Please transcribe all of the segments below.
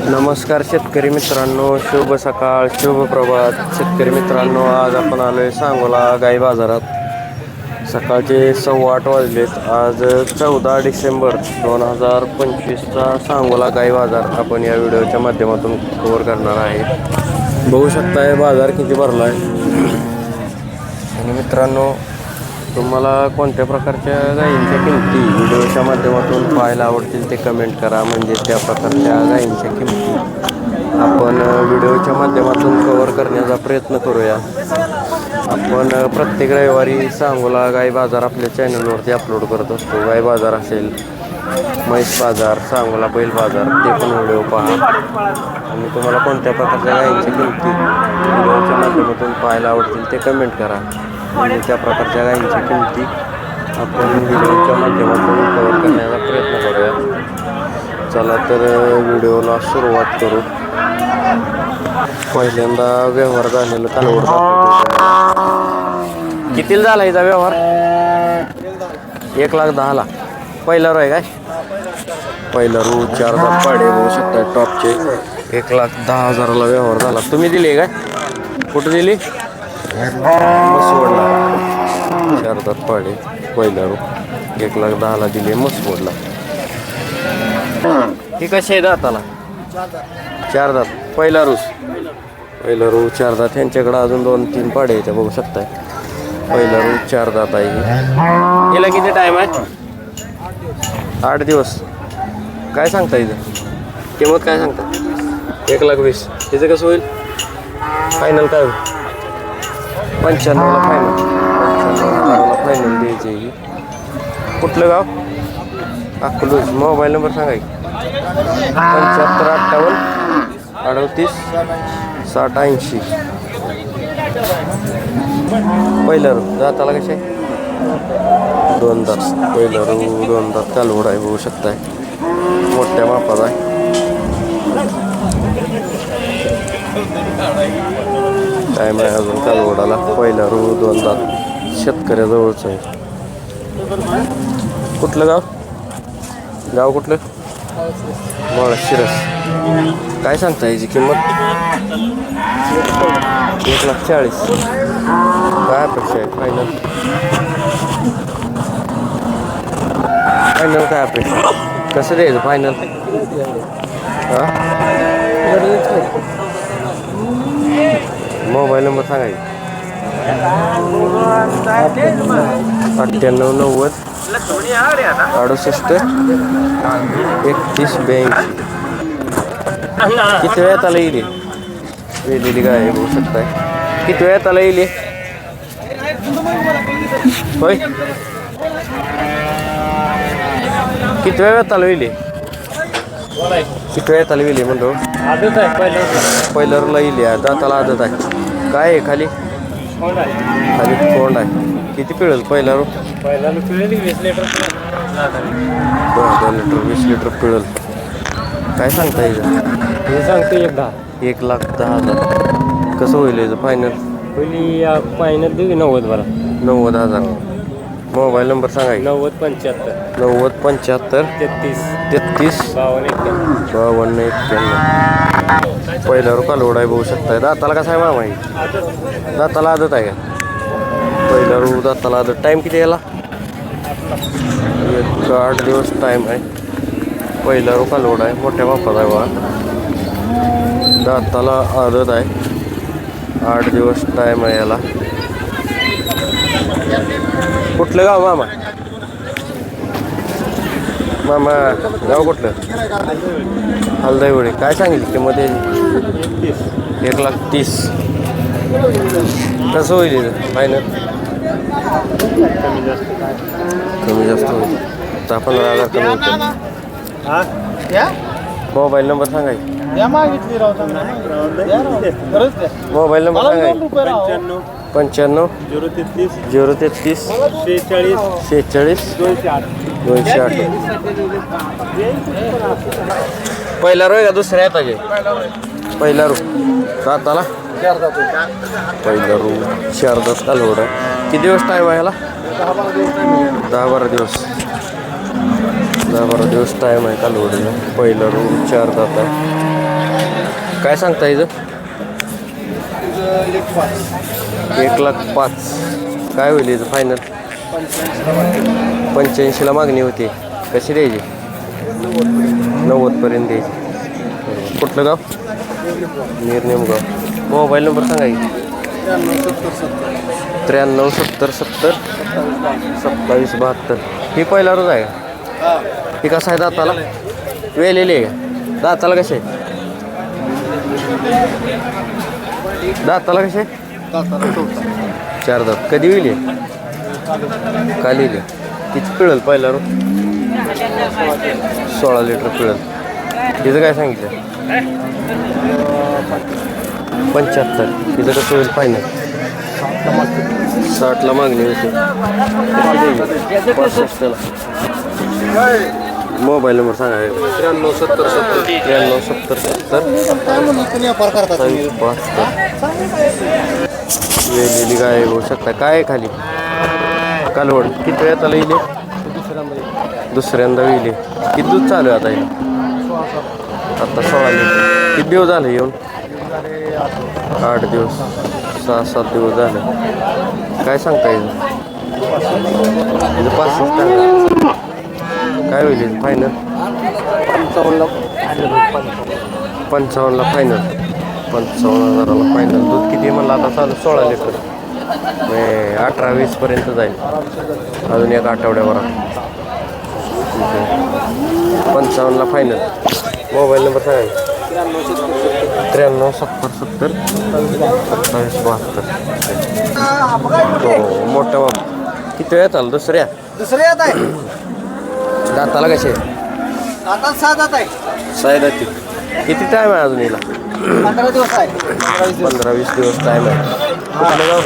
नमस्कार शेतकरी मित्रांनो, शुभ सकाळ, शुभ प्रभात. शेतकरी मित्रांनो, आज आपण आलो आहे सांगोला गाई बाजारात. सकाळचे 8:15 वाजलेत. आज 14 डिसेंबर 2025चा सांगोला गाई बाजार आपण या व्हिडिओच्या माध्यमातून कव्हर करणार आहे. बघू शकताय बाजार किती भरला आहे. आणि मित्रांनो, तुम्हाला कोणत्या प्रकारच्या गायींच्या किमती व्हिडिओच्या माध्यमातून पाहायला आवडतील ते कमेंट करा. म्हणजे त्या प्रकारच्या गायींच्या किमती आपण व्हिडिओच्या माध्यमातून कव्हर करण्याचा प्रयत्न करूया. आपण प्रत्येक रविवारी सांगोला गाई बाजार आपल्या चॅनलवरती अपलोड करत असतो. गाई बाजार असेल, म्हैस बाजार, सांगोला बैल बाजार, ते पण व्हिडिओ पहा. आणि तुम्हाला कोणत्या प्रकारच्या गायींच्या किमती व्हिडिओच्या माध्यमातून पाहायला आवडतील ते कमेंट करा. आणि त्या प्रकारच्या गायींच्या किमती आपण व्हिडिओच्या माध्यमातून कव्हर करण्याचा प्रयत्न करूया. चला तर व्हिडिओला सुरुवात करू. पहिल्यांदा व्यवहार झालेला कालवड दाखवतो. कितीला झाला याचा व्यवहार? 1,10,000. पहिला रो आहे काय? पहिला रो 4 दात पाडे होऊ शकतात टॉपचे. 1,10,000ला व्यवहार झाला. तुम्ही दिली काय? कुठं दिली? मसवडला. 4 दात पाडे पहिला रो 1,10,000ला दिली मसवडला. ही कशी आहे दाताला? 4 दात पहिला रो 4 दात. ह्यांच्याकडे अजून 2-3 पाडे आहेत, बघू शकताय. पहिला रो 4 दात आहे. हिला किती टाईम आहे? 8 दिवस. काय सांगता इथं किंमत? काय सांगता? 1,20,000. तिचं कसं होईल? फायनल काय होईल? 95ला फायनल. 95ला फायनल द्यायची आहे. कुठलं गाव? अकलूज. मोबाईल नंबर सांगा की. 75 58 38 60 80. पहिला रो दाताला कसे आहे? 2 दात. पहिला रो 2 दात कालवड आहे, बघू शकताय. मोठ्या मापात आहे. टाईम आहे अजून कालवडाला. पहिला रो 2 दात. शेतकऱ्याजवळच आहे. कुठलं गाव? गाव कुठलं? शिरस. काय सांगता याची किंमत? 1,40,000. काय अपेक्षा आहे फायनल? फायनल काय अपेक्षा? कसं द्यायचं फायनल? हां, मोबाईल नंबर सांगा. 98 90 68 31 82. किती वेळात आला येईल? वेलेली गाय बघू शकताय. किती वेळात आला येईल? होय, किती वेळात आला येईल? किती वेळात आला येईल म्हणतो? आदत आहे. पहिला रोला येईल. दाताला आदत आहे. काय आहे खाली? खाली कोंड आहे. किती पिळेल पहिला रो? पहिला रो पिळेल 20 लिटर. 20 लिटर पिळेल. काय सांगता येईल? हे सांगतो 1,10,000. कसं होईल याचं फायनल? फायनल देऊ 90 बरं. 90,000. मोबाईल नंबर सांगा. 90 75 33 52 51. पहिला रो कालवड आहे, बघू शकताय. दाताला कसा आहे मामा? दाताला आदत आहे का? पहिला रो दाताला आदत. टाईम किती याला? 8 दिवस टाईम आहे. पहिला रो कालवड आहे, मोठ्या बापात आहे बघा. दाताला आदत आहे. 8 दिवस टाईम आहे याला. कुठलं गाव मामा? मामा गाव कुठलं? हलदाईवडे. काय सांगितलं किंमत? 1,30,000. कसं होईल फायनल? कमी जास्त होईल. 10-15,000 कमी होईल. मोबाईल नंबर सांगा. मोबाईल नंबर सांगा. 95 033 46 208. पहिला रो आहे का दुसऱ्या येताचे? पहिला रो दाताला. पहिला रो 4 दात कालवड आहे. किती दिवस टाईम आहे ह्याला? 10-12 दिवस. 10-12 दिवस टाईम आहे कालवडीला. पहिला रो 4 दात आहे. काय सांगता हिचं 1,05,000. काय होईल हिचं फायनल? 85ला मागणी होती. कशी द्यायची? 90पर्यंत द्यायची. कुठलं गाव? निर्नेमगाव. मोबाईल नंबर सांगा की. 93 70 70 27 72. ही पहिला रोज आहे का? ही कसं आहे दाताला? वेलेली आहे का? दाताला कसे? दाताला कसे? 4 दात. कधी होईल? काल येईल. किती पिळेल पहिला रोज? 16 लिटर पिळेल. तिचं काय सांगितलं? 75. तिचं कसं होईल फायनल? 60ला मागणी होती. 65ला. मोबाईल नंबर सांगा. 93 70 70. 93 70 70 वेलेली गाय होऊ शकता. काय आहे खाली? कालवड. किती वेळात आला येईल? दुसऱ्यांदा येईल. किती दूध चालू आहे आता येईल? आता 16 लिटर. किती दिवस झाले येऊन? 8 दिवस 6-7 दिवस झाले. काय सांगता येईल? 5 काय होईल फायनल? 55ला फायनल. 55,000ला फायनल. दूध किती म्हणलं आता चालू? 16 लिटर. 18-20 पर्यंत जाईल. अजून एक आठवड्याभरात. 55ला फायनल. मोबाईल नंबर सांगा. 93 70 70 27 72. हो मोठा बाप. किती वेळात आलं? दुसऱ्या येत आहे. दाताला कसे? आता 6 दात आहे. 6 दाती. किती टाईम आहे अजून हिला? 15 दिवस आहे. 15-20 दिवस टाईम आहे. कुठलं गाव?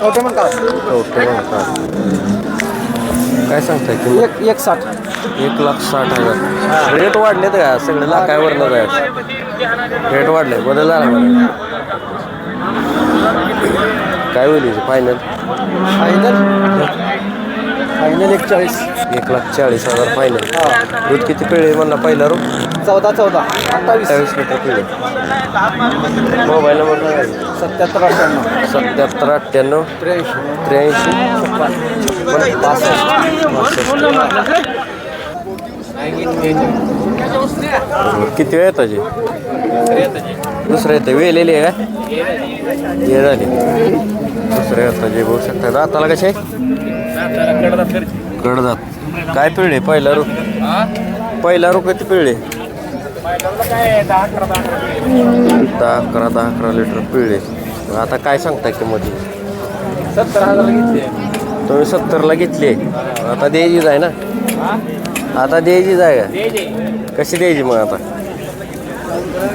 कवठे म्हणतात. कवठे म्हणतात. काय सांगताय तुम्ही? 1,60,000. 1,60,000. रेट वाढले तर का? सगळे लाखावरनं जायचं. रेट वाढले. बदल झाला मला. काय होईल फायनल? फायनल 41. 1,40,000 फायनल. दूध किती पिळे म्हणला पहिला रो? 14 28 लिटर पिळे. मोबाईल नंबर सांगायचा. 77 77 98 83 किती वेळ येताची? दुसरं येतं. वेलेली आहे का? हे झाली. दुसऱ्या येताची बघू शकता. दाताला कसे? कडदात. काय पिळे पहिला रो? पहिला रो किती पिळे? 10-11 लिटर पिळे. आता काय सांगताय किंमत? 70,000 घेतले. तुम्ही 70ला घेतली. आता द्यायचीच आहे ना? आता द्यायचीच आहे का? कशी द्यायची मग आता?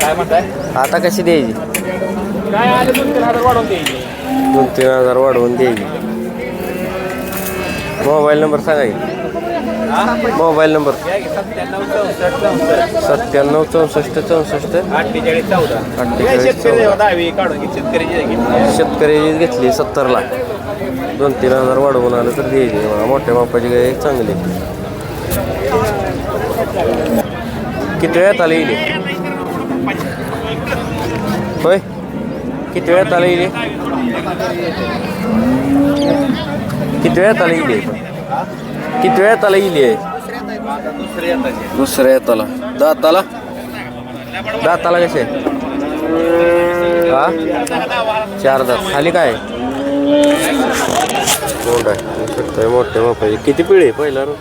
काय म्हणताय? आता कशी द्यायची? काय आले 2,000 वाढवून द्यायचे. 2-3 वाढवून द्यायची. मोबाईल नंबर सांगा की. Mobile number 97 64 97 64 64 48 14. 48 शेतकरी दहावी काढून घे. शेतकरी शेतकरी घेतली 70ला. 2-3 वाढवून आलं तर द्यायची. मोठ्या बापाची गाय चांगली. किती वेळात आली इले? होय किती वेळात आली इले? किती वेळात आली इले? किती वेळात आला इले? दुसऱ्या येताला. दाताला? दाताला कसे? हा 4 दात. खाली काय? कोंड आहे. मोठे बापाची. किती पिळे पहिला रो?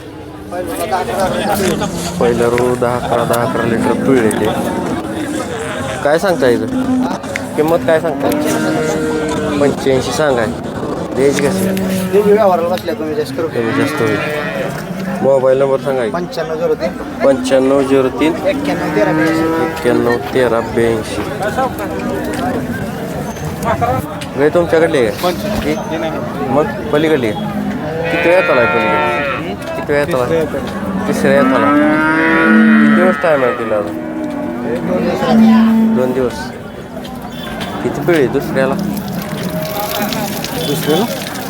पहिला रो 10-11 लिटर पिळे ते. काय सांगता इथं? किंमत काय सांगता? 85 सांगाय. द्यायची कशी? व्यवहाराला बसल्या तुम्ही जास्त करू. कमी जास्त होईल. मोबाईल नंबर सांगा. 95 95 03 91 13 81 गाय तुमच्याकडली आहे मग पलीकडली आहे. किती वेळात आला आहे पलीकडे? किती वेळात आला? तिसऱ्या वेळात आला. किती दिवस टाईम आहे तिला अजून? 2 दिवस. किती पिढी दुसऱ्याला?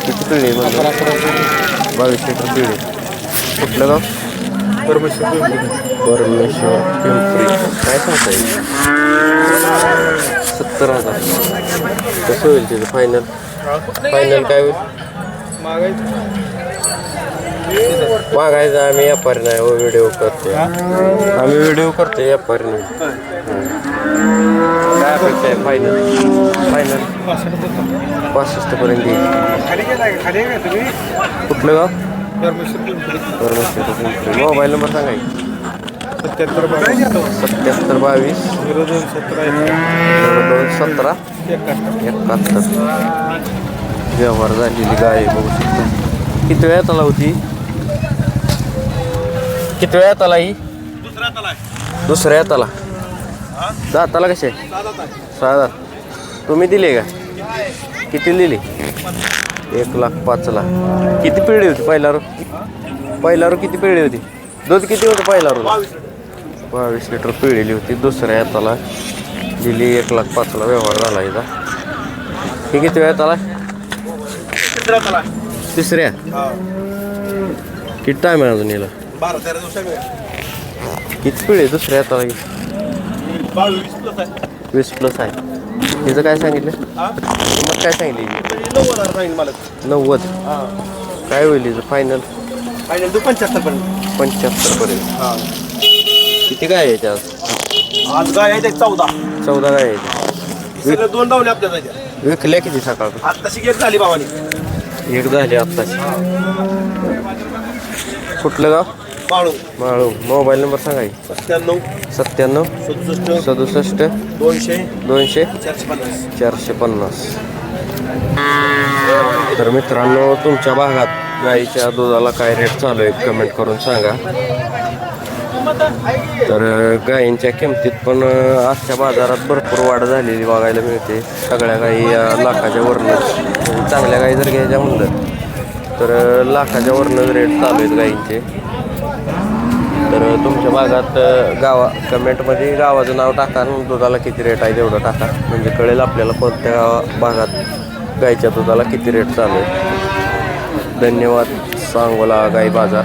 किती पिढी? 22 लिटर पिढी. कुठलं गाव? परमेश्वर परमेश्वर पिंपरी काय सांगता येईल 70,000 कसं होईल त्याचं फायनल काय होईल मागायचं आम्ही व्यापारी नाही हो व्हिडिओ करते आम्ही व्हिडिओ करते व्यापारी नाही काय अपेक्षा आहे फायनल 65 पर्यंत येईल कुठलं गाव परमेश्वर पिंपरी मोबाईल नंबर सांगा 7722 0217 71 व्यवहार झालेली गाय बघू शकता किती वेळात आला होती किती वेळात आला ही दुसऱ्या आला दाताला कसे 6 तुम्ही दिले का किती दिली 1,05,000 किती पिढी होती पहिल्यावर किती पिढी होती दूध किती होतं पहिल्यावर 22 लिटर पिळलेली होती दुसऱ्या हाताला दिली 1,05,000 व्यवहार झाला हिचा ही किती वेळात आला तिसऱ्या किती टाईम आहे अजून हिला 12-13 दिवसांनी किती पिढी दुसऱ्या हाताला 20+ आहे हिचं काय सांगितलं किंमत काय सांगितली 90,000 सांगितलं मला 90 काय होईल हिचं फायनल 75 पर्यंत 75 पर्यंत किती काय आहे याच्या आज गाय आहे 14 काय आहे सगळं 2 डावले आपल्या जायच्या विकल्या किती सकाळ आता तशी एक झाली भावानी एक झाली आत्ताची कुठलं गाव माळू मोबाईल नंबर सांगा 97 67 200 450 तर मित्रांनो तुमच्या भागात गाईच्या दुधाला काय रेट चालू आहे कमेंट करून सांगा तर गायींच्या किमतीत पण आजच्या बाजारात भरपूर वाढ झालेली बघायला मिळते सगळ्या गायी लाखाच्या वरनं चांगल्या गायी जर घ्यायच्या म्हणलं तर लाखाच्या वरनं रेट चालू आहेत गायींचे तर तुमच्या भागात कमेंटमध्ये गावाचं नाव टाका आणि दुधाला किती रेट आहे तेवढं टाका म्हणजे कळेल आपल्याला कोणत्या भागात गायीच्या दुधाला किती रेट चालू आहे धन्यवाद सांगोला गाई बाजार